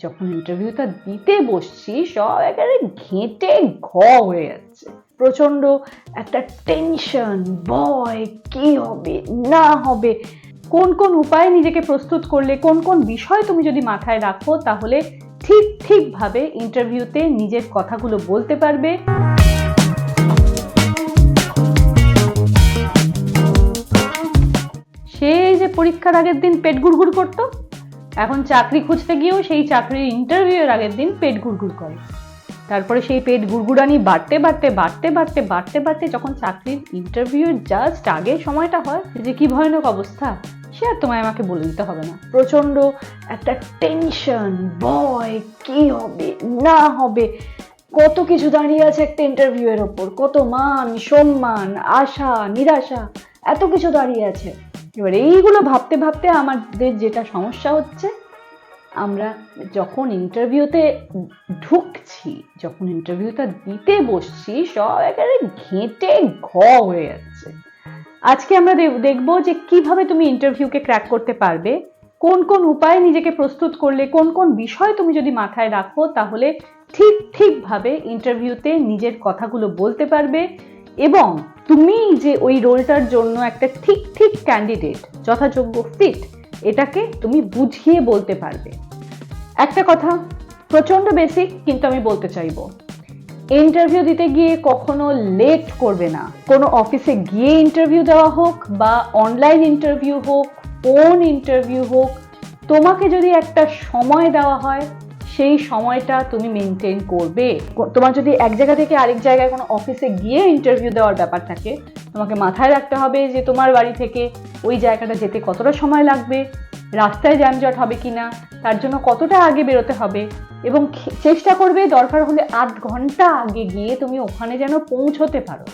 যখন ইন্টারভিউটা দিতে বসছি সব একেবারে ঘেঁটে হয়ে যাচ্ছে। প্রচন্ড একটা টেনশন, ভয়, কি হবে না হবে, কোন কোন উপায়ে নিজেকে প্রস্তুত করলে, কোন কোন বিষয় তুমি যদি মাথায় রাখো তাহলে ঠিকভাবে ইন্টারভিউতে নিজের কথাগুলো বলতে পারবে। সেই যে পরীক্ষার আগের দিন পেট গুড়গুড় করতো, এখন চাকরি খুঁজতে গিয়েও সেই চাকরির ইন্টারভিউয়ের আগের দিন পেট গুড়গুড় করে। তারপরে সেই পেট গুড়গুড়ানি বাড়তে বাড়তে যখন চাকরির ইন্টারভিউয়ের জাস্ট আগের সময়টা হয়, যে কি ভয়ানক অবস্থা সে আর তোমায় আমাকে বলে দিতে হবে না। প্রচন্ড একটা টেনশন, ভয়, কি হবে না হবে, কত কিছু দাঁড়িয়ে আছে একটা ইন্টারভিউয়ের ওপর, কত মান সম্মান, আশা নিরাশা, এত কিছু দাঁড়িয়ে আছে। এবার এইগুলো ভাবতে ভাবতে আমাদের যেটা সমস্যা হচ্ছে, আমরা যখন ইন্টারভিউতে ঢুকছি, যখন ইন্টারভিউটা দিতে বসছি সব একেবারে ঘেঁটে হয়ে যাচ্ছে। আজকে আমরা দেখবো যে কিভাবে তুমি ইন্টারভিউকে ক্র্যাক করতে পারবে, কোন কোন উপায়ে নিজেকে প্রস্তুত করলে, কোন কোন বিষয় তুমি যদি মাথায় রাখো তাহলে ঠিকভাবে ইন্টারভিউতে নিজের কথাগুলো বলতে পারবে এবং তুমি যে ওই রোলটার জন্য একটা ঠিক ক্যান্ডিডেট, যথাযোগ্য ফিট, এটাকে তুমি বুঝিয়ে বলতে পারবে। একটা কথা প্রচন্ড বেসিক, কিন্তু আমি বলতে চাইবো, ইন্টারভিউ দিতে গিয়ে কখনো লেট করবে না। কোনো অফিসে গিয়ে ইন্টারভিউ দেওয়া হোক বা অনলাইন ইন্টারভিউ হোক, ফোন ইন্টারভিউ হোক, তোমাকে যদি একটা সময় দেওয়া হয় সেই সময়টা তুমি মেনটেন করবে। তোমার যদি এক জায়গা থেকে আরেক জায়গায় কোনো অফিসে গিয়ে ইন্টারভিউ দেওয়ার ব্যাপার থাকে, তোমাকে মাথায় রাখতে হবে যে তোমার বাড়ি থেকে ওই জায়গাটা যেতে কতটা সময় লাগবে, রাস্তায় যানজট হবে কিনা, তার জন্য কতটা আগে বেরোতে হবে এবং চেষ্টা করবে দরকার হলে 8 ঘন্টা আগে গিয়ে তুমি ওখানে যেন পৌঁছতে পারো,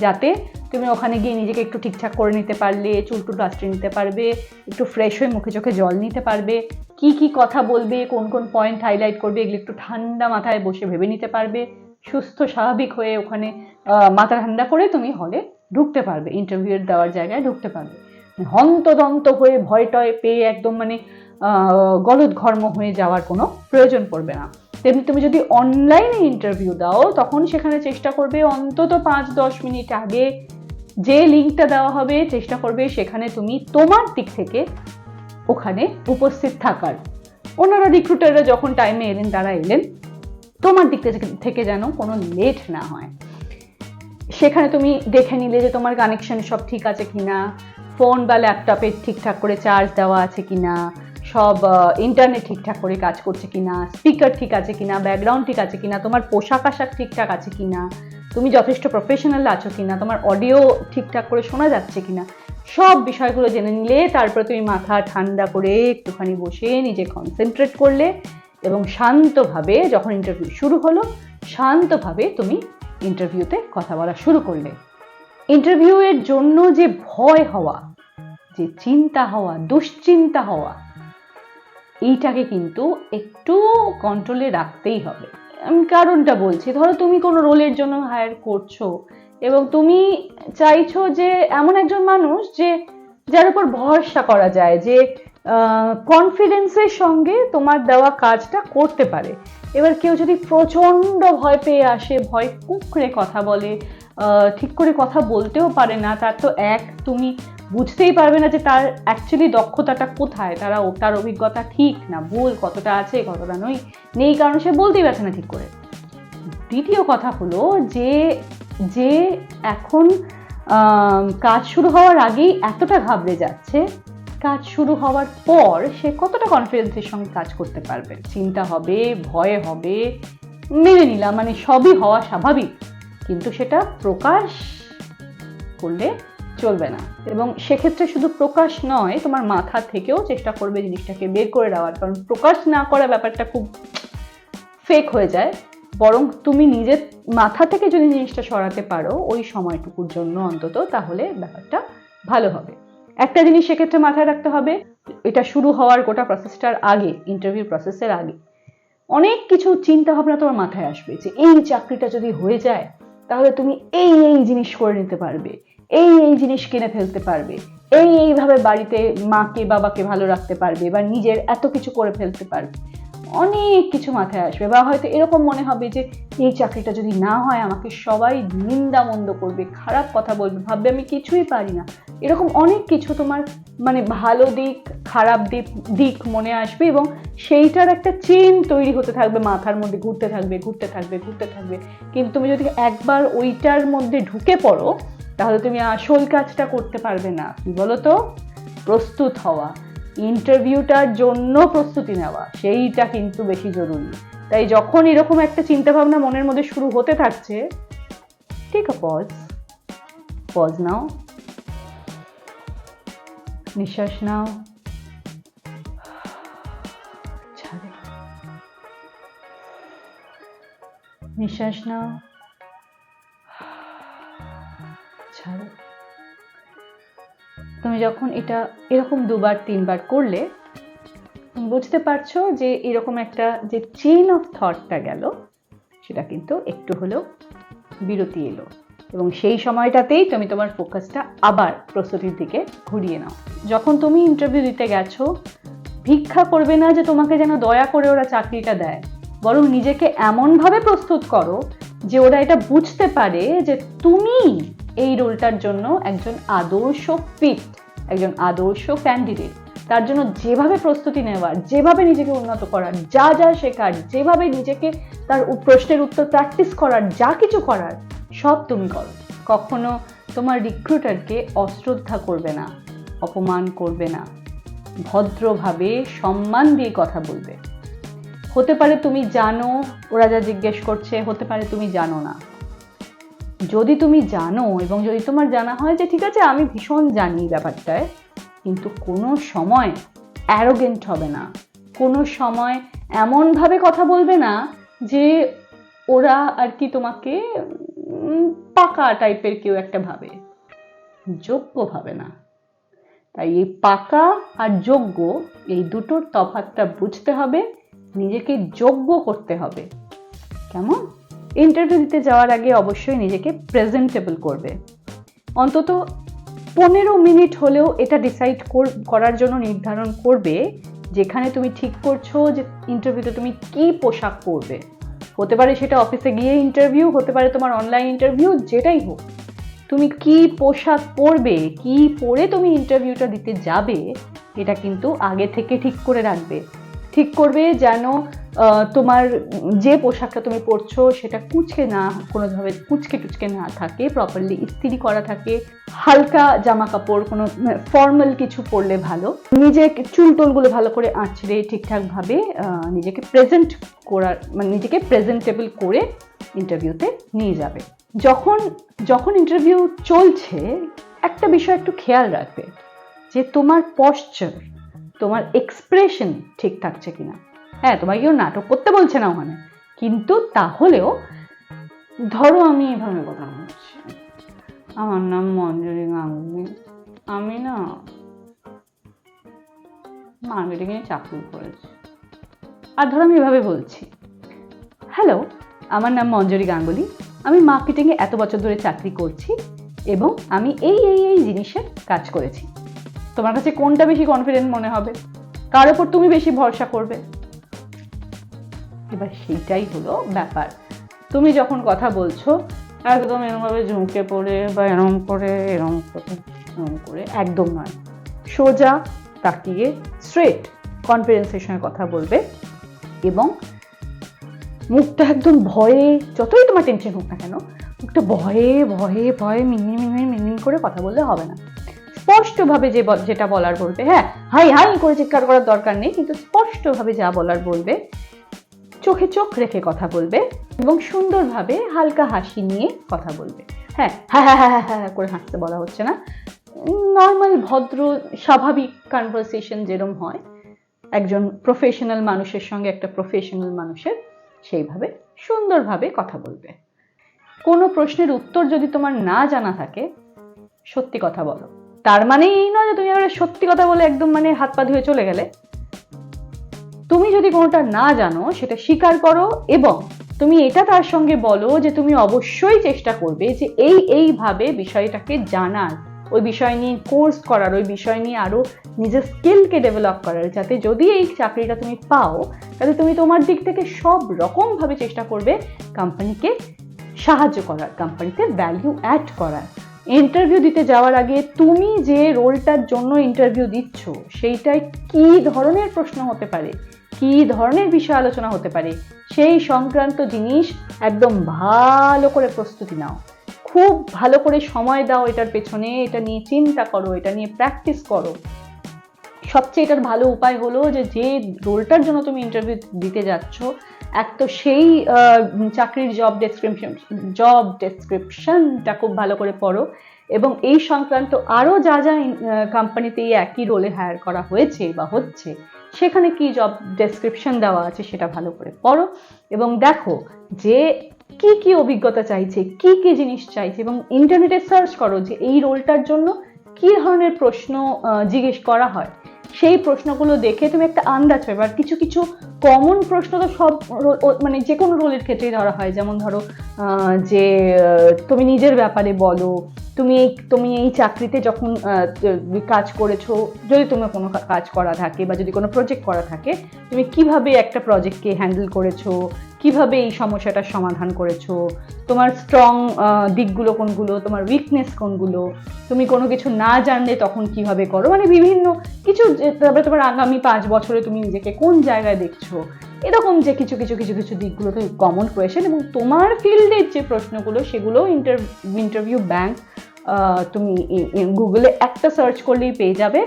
যাতে তুমি ওখানে গিয়ে নিজেকে একটু ঠিকঠাক করে নিতে পারলে, চুলটুল আঁচড়ে নিতে পারবে, একটু ফ্রেশ হয়ে মুখে চোখে জল নিতে পারবে, কি কথা বলবে, কোন কোন পয়েন্ট হাইলাইট করবে, এগুলো একটু ঠান্ডা মাথায় বসে ভেবে নিতে পারবে, সুস্থ স্বাভাবিক হয়ে ওখানে মাথা ঠান্ডা করে তুমি হলে ঢুকতে পারবে, ইন্টারভিউ দেওয়ার জায়গায় ঢুকতে পারবে। হন্তদন্ত হয়ে ভয় টয় পেয়ে একদম গলদঘর্ম হয়ে যাওয়ার কোনো প্রয়োজন পড়বে না। তেমনি তুমি যদি অনলাইনে ইন্টারভিউ দাও তখন সেখানে চেষ্টা করবে অন্তত 5-10 মিনিট আগে যে লিঙ্কটা দেওয়া হবে চেষ্টা করবে সেখানে তুমি তোমার দিক থেকে ওখানে উপস্থিত থাকার। ওনারা রিক্রুটাররা যখন টাইমে এলেন তারা এলেন, তোমার দিক থেকে যেন কোনো লেট না হয়। সেখানে তুমি দেখে নিলে যে তোমার কানেকশন সব ঠিক আছে কিনা, ফোন বা ল্যাপটপে ঠিকঠাক করে চার্জ দেওয়া আছে কিনা, সব ইন্টারনেট ঠিকঠাক করে কাজ করছে কিনা, স্পিকার ঠিক আছে কিনা, ব্যাকগ্রাউন্ড ঠিক আছে কিনা, তোমার পোশাক আশাক ঠিকঠাক আছে কিনা, তুমি যথেষ্ট প্রফেশনাল আছো কিনা, তোমার অডিও ঠিকঠাক করে শোনা যাচ্ছে কিনা, সব বিষয়গুলো জেনে নিলে তারপরে তুমি মাথা ঠান্ডা করে একটুখানি বসে নিজে কনসেন্ট্রেট করলে এবং শান্তভাবে যখন ইন্টারভিউ শুরু হলো শান্তভাবে তুমি ইন্টারভিউতে কথা বলা শুরু করলে। ইন্টারভিউয়ের জন্য যে ভয় হওয়া, যে চিন্তা হওয়া, দুশ্চিন্তা হওয়া, এইটাকে কিন্তু একটু কন্ট্রোলে রাখতেই হবে। আমি কারণটা বলছি, ধরো তুমি কোনো রোলের জন্য হায়ার করছো এবং তুমি চাইছো যে এমন একজন মানুষ যার উপর ভরসা করা যায়, যে কনফিডেন্সের সঙ্গে তোমার দেওয়া কাজটা করতে পারে। এবার কেউ যদি প্রচণ্ড ভয় পেয়ে আসে, ভয় কুঁকড়ে কথা বলে, ঠিক করে কথা বলতেও পারে না, তার তো তুমি বুঝতেই পারবে না যে তার অ্যাকচুয়ালি দক্ষতাটা কোথায়, তার অভিজ্ঞতা ঠিক না ভুল, কতটা আছে কতটা নেই, কারণ সে বলতেই পারছে না ঠিক করে। দ্বিতীয় কথা হলো যে এখন কাজ শুরু হওয়ার আগেই এতটা ঘাবড়ে যাচ্ছে, কাজ শুরু হওয়ার পর সে কতটা কনফিডেন্সের সঙ্গে কাজ করতে পারবে। চিন্তা হবে, ভয় হবে, মেনে নিলাম, সবই হওয়া স্বাভাবিক, কিন্তু সেটা প্রকাশ করলে চলবে না। এবং সেক্ষেত্রে শুধু প্রকাশ নয়, তোমার মাথা থেকেও চেষ্টা করবে জিনিসটাকে বের করে দেওয়ার, কারণ প্রকাশ না করা ব্যাপারটা খুব ফেক হয়ে যায়। বরং তুমি নিজের মাথা থেকে যদি জিনিসটা সরাতে পারো ওই সময়টুকুর জন্য অন্তত, তাহলে ব্যাপারটা ভালো হবে। একটা জিনিস সেক্ষেত্রে মাথায় রাখতে হবে, এটা শুরু হওয়ার গোটা প্রসেসটার আগে, ইন্টারভিউ প্রসেসের আগে অনেক কিছু চিন্তা ভাবনা তোমার মাথায় আসবে, যে এই চাকরিটা যদি হয়ে যায় তাহলে তুমি এই জিনিস করে নিতে পারবে, এই জিনিস কিনে ফেলতে পারবে, এইভাবে বাড়িতে মাকে বাবাকে ভালো রাখতে পারবে বা নিজের এত কিছু করে ফেলতে পারবে। অনেক কিছু মাথায় আসবে, বা হয়তো এরকম মনে হবে যে এই চাকরিটা যদি না হয় আমাকে সবাই নিন্দা মন্দ করবে, খারাপ কথা বলবে, ভাববে আমি কিছুই পারি না। এরকম অনেক কিছু তোমার মানে ভালো দিক খারাপ দিক মনে আসবে, এবং সেইটার একটা চেন তৈরি হতে থাকবে, মাথার মধ্যে ঘুরতে থাকবে ঘুরতে থাকবে ঘুরতে থাকবে। কিন্তু তুমি যদি একবার ওইটার মধ্যে ঢুকে পড়ো তাহলে তুমি আসল কাজটা করতে পারবে না। কি বলো তো? প্রস্তুত হওয়া, ইন্টারভিউটার জন্য প্রস্তুতি নেওয়া, সেইটা কিন্তু বেশি জরুরি। তাই যখন এরকম একটা চিন্তা ভাবনা মনের মধ্যে শুরু হতে থাকছে, টেক আ পজ নাও, নিঃশ্বাস নাও, ছাড়ো, নিঃশ্বাস নাও, ছাড়ো। তুমি যখন এটা এরকম 2বার 3বার করলে তুমি বুঝতে পারছো যে এরকম একটা যে চেইন অফ থটটা গেল, সেটা কিন্তু একটু হলেও বিরতি এলো, এবং সেই সময়টাতেই তুমি তোমার ফোকাসটা আবার প্রস্তুতির দিকে ঘুরিয়ে নাও। যখন তুমি ইন্টারভিউ দিতে গেছো, ভিক্ষা করবে না যে তোমাকে যেন দয়া করে ওরা চাকরিটা দেয়, বরং নিজেকে এমনভাবে প্রস্তুত করো যে ওরা এটা বুঝতে পারে যে তুমি এই রোলটার জন্য একজন আদর্শ ফিট, একজন আদর্শ ক্যান্ডিডেট। তার জন্য যেভাবে প্রস্তুতি নেওয়ার, যেভাবে নিজেকে উন্নত করার, যা যা শেখার, যেভাবে নিজেকে তার প্রশ্নের উত্তর প্র্যাকটিস করার, যা কিছু করার সব তুমি করো। কখনো তোমার রিক্রুটারকে অশ্রদ্ধা করবে না, অপমান করবে না, ভদ্রভাবে সম্মান দিয়ে কথা বলবে। হতে পারে তুমি জানো ওরা যা জিজ্ঞেস করছে, হতে পারে তুমি জানো না। যদি তুমি জানো এবং যদি তোমার জানা হয় যে ঠিক আছে আমি ভীষণ জানি ব্যাপারটায়, কিন্তু কোনো সময় অ্যারোগেন্ট হবে না, কোনো সময় এমনভাবে কথা বলবে না যে ওরা আর কি তোমাকে পাকা টাইপের কেউ একটা ভাবে, যোগ্য ভাবে না। তাই এই পাকা আর যোগ্য এই দুটোর তফাৎটা বুঝতে হবে, নিজেকে যোগ্য করতে হবে। কেমন? ইন্টারভিউ দিতে যাওয়ার আগে অবশ্যই নিজেকে প্রেজেন্টেবল করবে। অন্তত 15 মিনিট হলেও এটা ডিসাইড করার জন্য নির্ধারণ করবে যেখানে তুমি ঠিক করছো যে ইন্টারভিউতে তুমি কি পোশাক পরবে। হতে পারে সেটা অফিসে গিয়ে ইন্টারভিউ, হতে পারে তোমার অনলাইন ইন্টারভিউ, যেটাই হোক, তুমি কি পোশাক পরবে, কি পরে তুমি ইন্টারভিউটা দিতে যাবে, এটা কিন্তু আগে থেকে ঠিক করে রাখবে। ঠিক করবে যেন তোমার যে পোশাকটা তুমি পরছো সেটা কুচকে না, কোনোভাবে কুচকে টুচকে না থাকে, প্রপারলি ইস্ত্রি করা থাকে, হালকা জামা কাপড়, কোনো ফর্মাল কিছু পরলে ভালো। নিজে চুল টুলগুলো ভালো করে আঁচড়ে ঠিকঠাকভাবে নিজেকে প্রেজেন্ট করার, মানে নিজেকে প্রেজেন্টেবল করে ইন্টারভিউতে নিয়ে যাবে। যখন ইন্টারভিউ চলছে একটা বিষয় একটু খেয়াল রাখবে যে তোমার পশ্চার, তোমার এক্সপ্রেশন ঠিক থাকছে কিনা। হ্যাঁ, তোমাকে কেউ নাটক করতে বলছে না ওখানে, কিন্তু তাহলেও ধরো আমি এভাবে কথা বলছি, আমার নাম মঞ্জুরি গাঙ্গুলি, আমি না মার্কেটিংয়ে চাকরি করেছি। আর ধরো আমি এভাবে বলছি, হ্যালো, আমার নাম মঞ্জুরি গাঙ্গুলি, আমি মার্কেটিংয়ে এত বছর ধরে চাকরি করছি এবং আমি এই এই এই জিনিসের কাজ করেছি। তোমার কাছে কোনটা বেশি কনফিডেন্ট মনে হবে, কার ওপর তুমি বেশি ভরসা করবে? এবার সেইটাই হলো ব্যাপার। তুমি যখন কথা বলছো একদম এরমভাবে ঝুঁকে পড়ে বা এরম করে একদম নয়, সোজা তাকিয়ে স্ট্রেট কনফিডেন্সের সঙ্গে কথা বলবে, এবং মুখটা একদম ভয়ে, যতই তোমার টেনশন হোক না কেন, মুখটা ভয়ে ভয়ে ভয়ে মিনমিন করে কথা বললে হবে না। স্পষ্টভাবে যেটা বলার বলবে, হ্যাঁ হাই হাই করে চিৎকার করার দরকার নেই, কিন্তু স্পষ্টভাবে যা বলার বলবে, চোখে চোখ রেখে কথা বলবে এবং সুন্দরভাবে হালকা হাসি নিয়ে কথা বলবে। হ্যাঁ হ্যাঁ হ্যাঁ হ্যাঁ হ্যাঁ করে হাসতে বলা হচ্ছে না, নর্মাল ভদ্র স্বাভাবিক কনভারসেশন যেরকম হয় একজন প্রফেশনাল মানুষের সঙ্গে একটা প্রফেশনাল মানুষের, সেইভাবে সুন্দরভাবে কথা বলবে। কোনো প্রশ্নের উত্তর যদি তোমার না জানা থাকে, সত্যি কথা বলো। তার মানে এই নয় যে তুমি আবার সত্যি কথা বলে একদম মানে হাত পা ধুয়ে চলে গেলে। তুমি যদি কোনোটা না জানো সেটা স্বীকার করো, এবং তুমি এটা তার সঙ্গে বলো যে তুমি অবশ্যই চেষ্টা করবে যে এইভাবে বিষয়টাকে জানার, ওই বিষয় নিয়ে কোর্স করার, ওই বিষয় নিয়ে আরও নিজের স্কিলকে ডেভেলপ করার, যাতে যদি এই চাকরিটা তুমি পাও তাহলে তুমি তোমার দিক থেকে সব রকমভাবে চেষ্টা করবে কোম্পানিকে সাহায্য করার, কোম্পানিতে ভ্যালু অ্যাড করার। ইন্টারভিউ দিতে যাওয়ার আগে তুমি যে রোলটার জন্য ইন্টারভিউ দিচ্ছ সেইটায় কী ধরনের প্রশ্ন হতে পারে, কী ধরনের বিষয় আলোচনা হতে পারে, সেই সংক্রান্ত জিনিস একদম ভালো করে প্রস্তুতি নাও, খুব ভালো করে সময় দাও এটার পেছনে, এটা নিয়ে চিন্তা করো, এটা নিয়ে প্র্যাকটিস করো। সবচেয়ে এটার ভালো উপায় হলো যে রোলটার জন্য তুমি ইন্টারভিউ দিতে যাচ্ছ, এক তো সেই চাকরির জব ডেসক্রিপশনটা খুব ভালো করে পড়ো, এবং এই সংক্রান্ত আরও যা যা কোম্পানিতে এই একই রোলে হায়ার করা হয়েছে বা হচ্ছে সেখানে কি জব ডেসক্রিপশন দেওয়া আছে সেটা ভালো করে পড়ো, এবং দেখো যে কি কি অভিজ্ঞতা চাইছে, কি কি জিনিস চাইছে, এবং ইন্টারনেটে সার্চ করো যে এই রোলটার জন্য কি ধরনের প্রশ্ন জিজ্ঞেস করা হয়। সেই প্রশ্নগুলো দেখে তুমি একটা আন্দাজ পাবে। আর কিছু কিছু কমন প্রশ্ন তো সব মানে যে কোনো রোলের ক্ষেত্রেই ধরা হয়, যেমন ধরো যে তুমি নিজের ব্যাপারে বলো, তুমি এই চাকরিতে যখন কাজ করেছো, যদি তোমার কোনো কাজ করা থাকে বা যদি কোনো প্রজেক্ট করা থাকে, তুমি কিভাবে একটা প্রজেক্টকে হ্যান্ডেল করেছো, কিভাবে এই সমস্যাটার সমাধান করেছো, তোমার স্ট্রং দিকগুলো কোনগুলো, তোমার উইকনেস কোনগুলো, তুমি কোনো কিছু না জানলে তখন কিভাবে করো, মানে বিভিন্ন কিছু, তারপরে তোমার আগামী 5 বছরে তুমি নিজেকে কোন জায়গায় দেখছো, এরকম যে কিছু কিছু কিছু কিছু দিকগুলো তো কমন কোয়েশ্চেন, এবং তোমার ফিল্ডের যে প্রশ্নগুলো সেগুলো ইন্টারভিউ ব্যাংক তুমি গুগলে একটা সার্চ করলেই পেয়ে যাবে।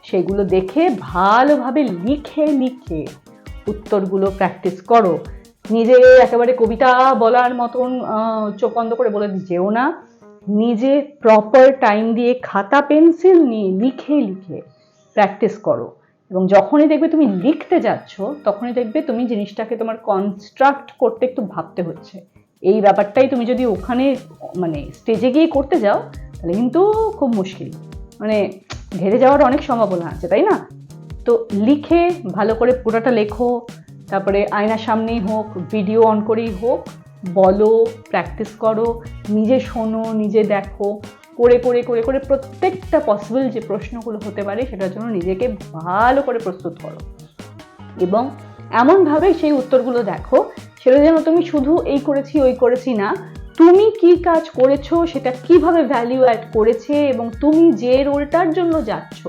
সেগুলো দেখে ভালোভাবে লিখে লিখে উত্তরগুলো প্র্যাকটিস করো। নিজে একেবারে কবিতা বলার মতন চোখ বন্ধ করে বলে যেও না, নিজে প্রপার টাইম দিয়ে খাতা পেন্সিল নিয়ে লিখে লিখে প্র্যাকটিস করো, এবং যখনই দেখবে তুমি লিখতে যাচ্ছ তখনই দেখবে তুমি জিনিসটাকে তোমার কনস্ট্রাক্ট করতে একটু ভাবতে হচ্ছে। এই ব্যাপারটাই তুমি যদি ওখানে মানে স্টেজে গিয়ে করতে যাও তাহলে কিন্তু খুব মুশকিল, মানে ঘেরে যাওয়ার অনেক সম্ভাবনা আছে, তাই না? তো লিখে ভালো করে পুরোটা লেখো, তারপরে আয়নার সামনেই হোক, ভিডিও অন করেই হোক, বলো, প্র্যাকটিস করো, নিজে শোনো, নিজে দেখো, করে করে করে করে প্রত্যেকটা পসিবল যে প্রশ্নগুলো হতে পারে সেটার জন্য নিজেকে ভালো করে প্রস্তুত করো, এবং এমনভাবে সেই উত্তরগুলো দেখো সেটা যেন তুমি শুধু এই করেছি ওই করেছি না, তুমি কি কাজ করেছো, সেটা কিভাবে ভ্যালু অ্যাড করেছে, এবং তুমি যে রোলটার জন্য যাচ্ছ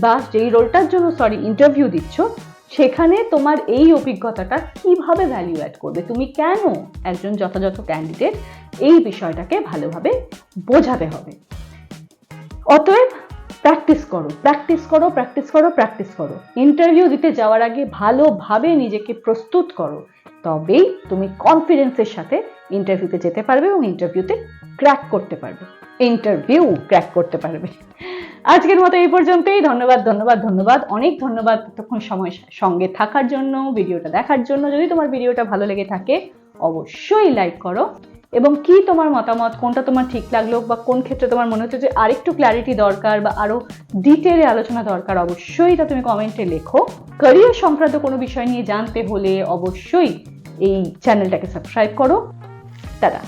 বা যেই রোলটার জন্য ইন্টারভিউ দিচ্ছ সেখানে তোমার এই অভিজ্ঞতাটা কিভাবে ভ্যালু অ্যাড করবে, তুমি কেন একজন যথাযথ ক্যান্ডিডেট, এই বিষয়টাকে ভালোভাবে বোঝাতে হবে। অতএব প্র্যাকটিস করো, প্র্যাকটিস করো, প্র্যাকটিস করো, প্র্যাকটিস করো। ইন্টারভিউ দিতে যাওয়ার আগে ভালোভাবে নিজেকে প্রস্তুত করো, তবেই তুমি কনফিডেন্সের সাথে ইন্টারভিউতে যেতে পারবে এবং ইন্টারভিউ ক্র্যাক করতে পারবে। আজকের মতো এই পর্যন্তই। ধন্যবাদ ধন্যবাদ ধন্যবাদ, অনেক ধন্যবাদ এতক্ষণ সময় সঙ্গে থাকার জন্য, ভিডিওটা দেখার জন্য। যদি তোমার ভিডিওটা ভালো লেগে থাকে অবশ্যই লাইক করো, এবং কি তোমার মতামত, কোনটা তোমার ঠিক লাগলো বা কোন ক্ষেত্রে তোমার মনে হচ্ছে যে আরেকটু ক্ল্যারিটি দরকার বা আরো ডিটেলে আলোচনা দরকার, অবশ্যই তা তুমি কমেন্টে লেখো। ক্যারিয়ার সংক্রান্ত কোনো বিষয় নিয়ে জানতে হলে অবশ্যই এই চ্যানেলটাকে সাবস্ক্রাইব করো। টাটা।